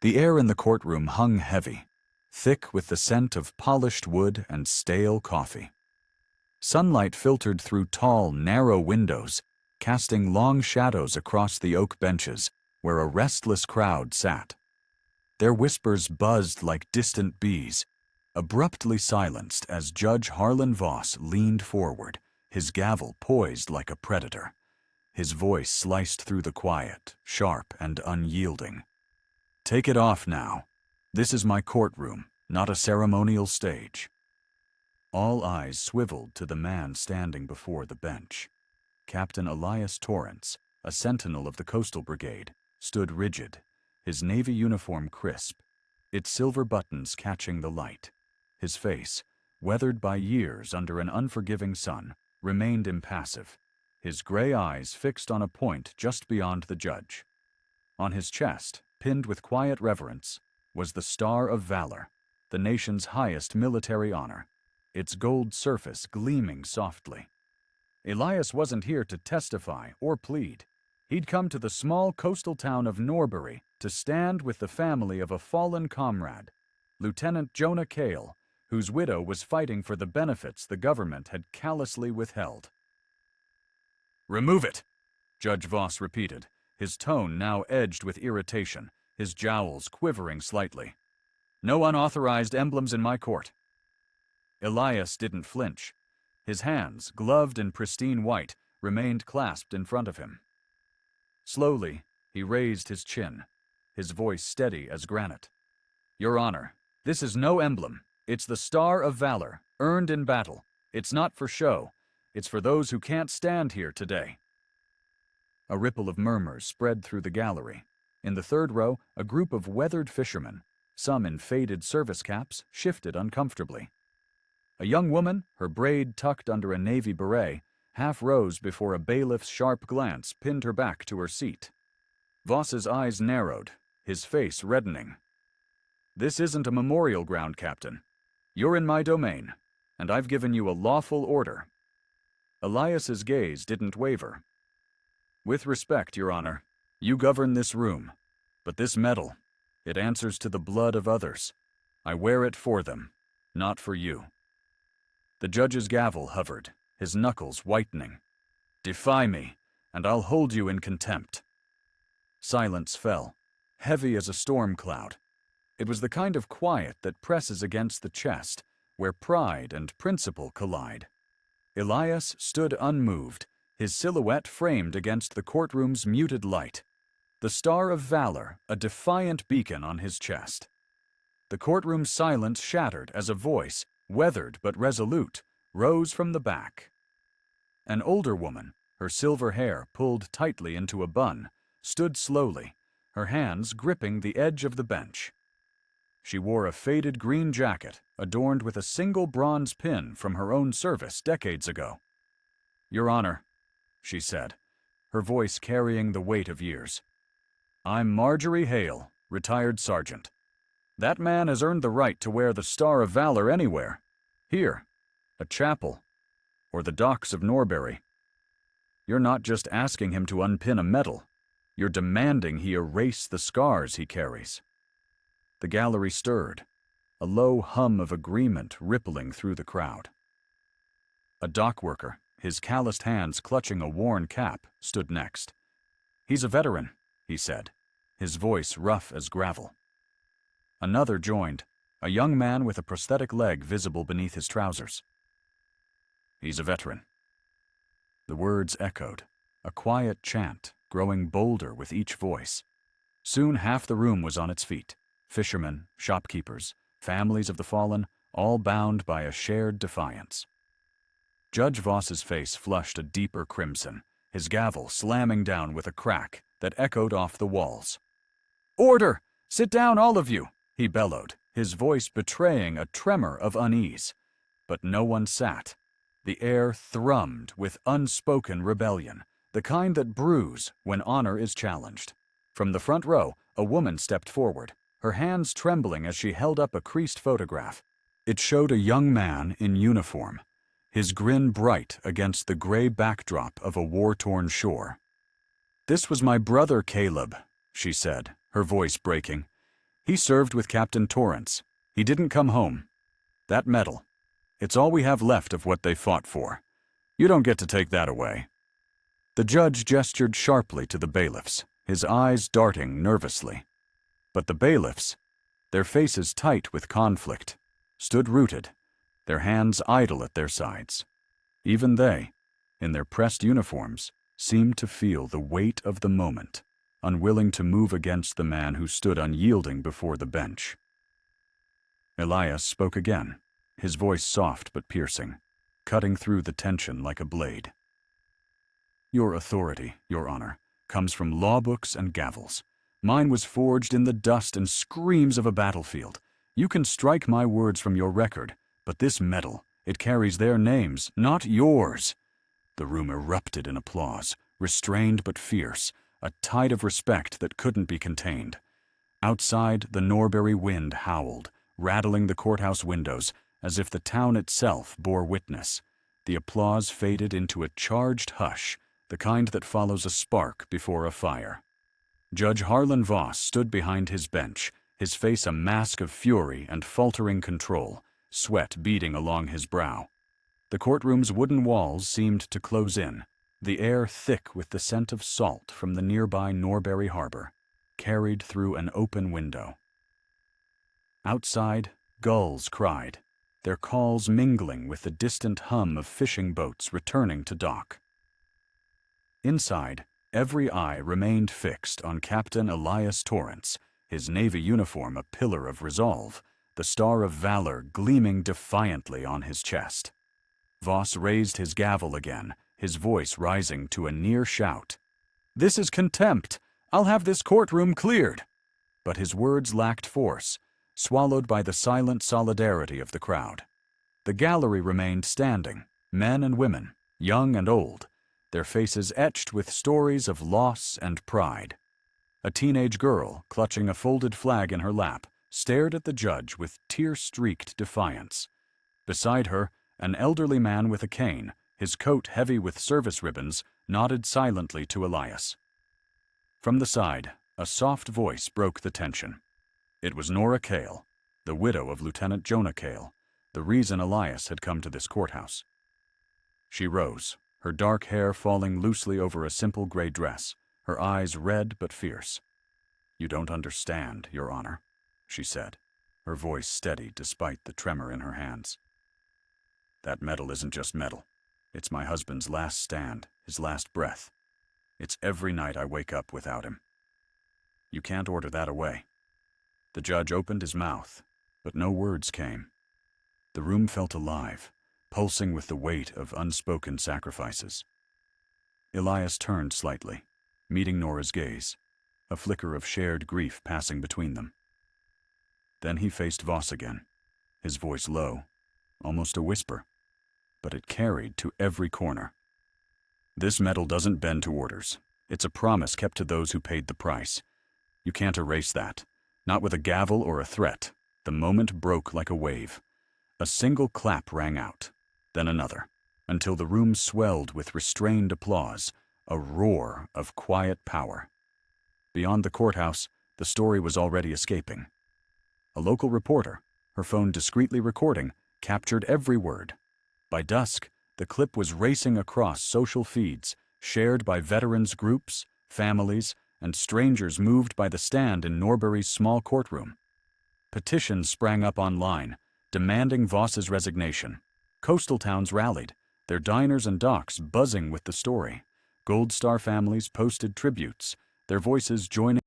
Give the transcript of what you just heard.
The air in the courtroom hung heavy, thick with the scent of polished wood and stale coffee. Sunlight filtered through tall, narrow windows, casting long shadows across the oak benches where a restless crowd sat. Their whispers buzzed like distant bees, abruptly silenced as Judge Harlan Voss leaned forward, his gavel poised like a predator. His voice sliced through the quiet, sharp and unyielding. "Take it off now. This is my courtroom, not a ceremonial stage." All eyes swiveled to the man standing before the bench. Captain Elias Torrance, a sentinel of the Coastal Brigade, stood rigid, his navy uniform crisp, its silver buttons catching the light. His face, weathered by years under an unforgiving sun, remained impassive, his gray eyes fixed on a point just beyond the judge. On his chest, pinned with quiet reverence, was the Star of Valor, the nation's highest military honor, its gold surface gleaming softly. Elias wasn't here to testify or plead. He'd come to the small coastal town of Norbury to stand with the family of a fallen comrade, Lieutenant Jonah Cale, whose widow was fighting for the benefits the government had callously withheld. "Remove it," Judge Voss repeated, his tone now edged with irritation, his jowls quivering slightly. "No unauthorized emblems in my court." Elias didn't flinch. His hands, gloved in pristine white, remained clasped in front of him. Slowly, he raised his chin, his voice steady as granite. "Your Honor, this is no emblem. It's the Star of Valor, earned in battle. It's not for show. It's for those who can't stand here today." A ripple of murmurs spread through the gallery. In the third row, a group of weathered fishermen, some in faded service caps, shifted uncomfortably. A young woman, her braid tucked under a navy beret, half rose before a bailiff's sharp glance pinned her back to her seat. Voss's eyes narrowed, his face reddening. "This isn't a memorial ground, Captain. You're in my domain, and I've given you a lawful order." Elias's gaze didn't waver. "With respect, Your Honor, you govern this room, but this medal, it answers to the blood of others. I wear it for them, not for you." The judge's gavel hovered, his knuckles whitening. "Defy me, and I'll hold you in contempt." Silence fell, heavy as a storm cloud. It was the kind of quiet that presses against the chest, where pride and principle collide. Elias stood unmoved, his silhouette framed against the courtroom's muted light, the Star of Valor a defiant beacon on his chest. The courtroom's silence shattered as a voice, weathered but resolute, rose from the back. An older woman, her silver hair pulled tightly into a bun, stood slowly, her hands gripping the edge of the bench. She wore a faded green jacket adorned with a single bronze pin from her own service decades ago. "Your Honor," she said, her voice carrying the weight of years. "I'm Marjorie Hale, retired sergeant. That man has earned the right to wear the Star of Valor anywhere. Here, a chapel, or the docks of Norbury. You're not just asking him to unpin a medal. You're demanding he erase the scars he carries." The gallery stirred, a low hum of agreement rippling through the crowd. A dock worker, his calloused hands clutching a worn cap, stood next. "He's a veteran," he said, his voice rough as gravel. Another joined, a young man with a prosthetic leg visible beneath his trousers. "He's a veteran." The words echoed, a quiet chant, growing bolder with each voice. Soon half the room was on its feet, fishermen, shopkeepers, families of the fallen, all bound by a shared defiance. Judge Voss's face flushed a deeper crimson, his gavel slamming down with a crack that echoed off the walls. "Order! Sit down, all of you!" he bellowed, his voice betraying a tremor of unease. But no one sat. The air thrummed with unspoken rebellion, the kind that brews when honor is challenged. From the front row, a woman stepped forward, her hands trembling as she held up a creased photograph. It showed a young man in uniform, his grin bright against the gray backdrop of a war-torn shore. "This was my brother Caleb," she said, her voice breaking. He served with Captain Torrance. He didn't come home. That medal. It's all we have left of what they fought for. You don't get to take that away." The judge gestured sharply to the bailiffs, his eyes darting nervously. But the bailiffs, their faces tight with conflict, stood rooted, their hands idle at their sides. Even they, in their pressed uniforms, seemed to feel the weight of the moment, unwilling to move against the man who stood unyielding before the bench. Elias spoke again, his voice soft but piercing, cutting through the tension like a blade. "Your authority, Your Honor, comes from law books and gavels. Mine was forged in the dust and screams of a battlefield. You can strike my words from your record, but this medal, it carries their names, not yours." The room erupted in applause, restrained but fierce, a tide of respect that couldn't be contained. Outside, the Norbury wind howled, rattling the courthouse windows, as if the town itself bore witness. The applause faded into a charged hush, the kind that follows a spark before a fire. Judge Harlan Voss stood behind his bench, his face a mask of fury and faltering control, sweat beading along his brow. The courtroom's wooden walls seemed to close in, the air thick with the scent of salt from the nearby Norbury harbor, carried through an open window. Outside, gulls cried, their calls mingling with the distant hum of fishing boats returning to dock. Inside, every eye remained fixed on Captain Elias Torrance, his Navy uniform a pillar of resolve, the star of valor gleaming defiantly on his chest. Voss raised his gavel again, his voice rising to a near shout. "This is contempt! I'll have this courtroom cleared!" But his words lacked force, swallowed by the silent solidarity of the crowd. The gallery remained standing, men and women, young and old, their faces etched with stories of loss and pride. A teenage girl, clutching a folded flag in her lap, stared at the judge with tear-streaked defiance. Beside her, an elderly man with a cane, his coat heavy with service ribbons, nodded silently to Elias. From the side, a soft voice broke the tension. It was Nora Cale, the widow of Lieutenant Jonah Cale, the reason Elias had come to this courthouse. She rose, her dark hair falling loosely over a simple gray dress, her eyes red but fierce. "You don't understand, Your Honor," she said, her voice steady despite the tremor in her hands. "That medal isn't just metal. It's my husband's last stand, his last breath. It's every night I wake up without him. You can't order that away." The judge opened his mouth, but no words came. The room felt alive, pulsing with the weight of unspoken sacrifices. Elias turned slightly, meeting Nora's gaze, a flicker of shared grief passing between them. Then he faced Voss again, his voice low, almost a whisper, but it carried to every corner. "This medal doesn't bend to orders. It's a promise kept to those who paid the price. You can't erase that, not with a gavel or a threat." The moment broke like a wave. A single clap rang out, then another, until the room swelled with restrained applause, a roar of quiet power. Beyond the courthouse, the story was already escaping. A local reporter, her phone discreetly recording, captured every word. By dusk, the clip was racing across social feeds, shared by veterans groups, families, and strangers moved by the stand in Norbury's small courtroom. Petitions sprang up online, demanding Voss's resignation. Coastal towns rallied, their diners and docks buzzing with the story. Gold Star families posted tributes, their voices joining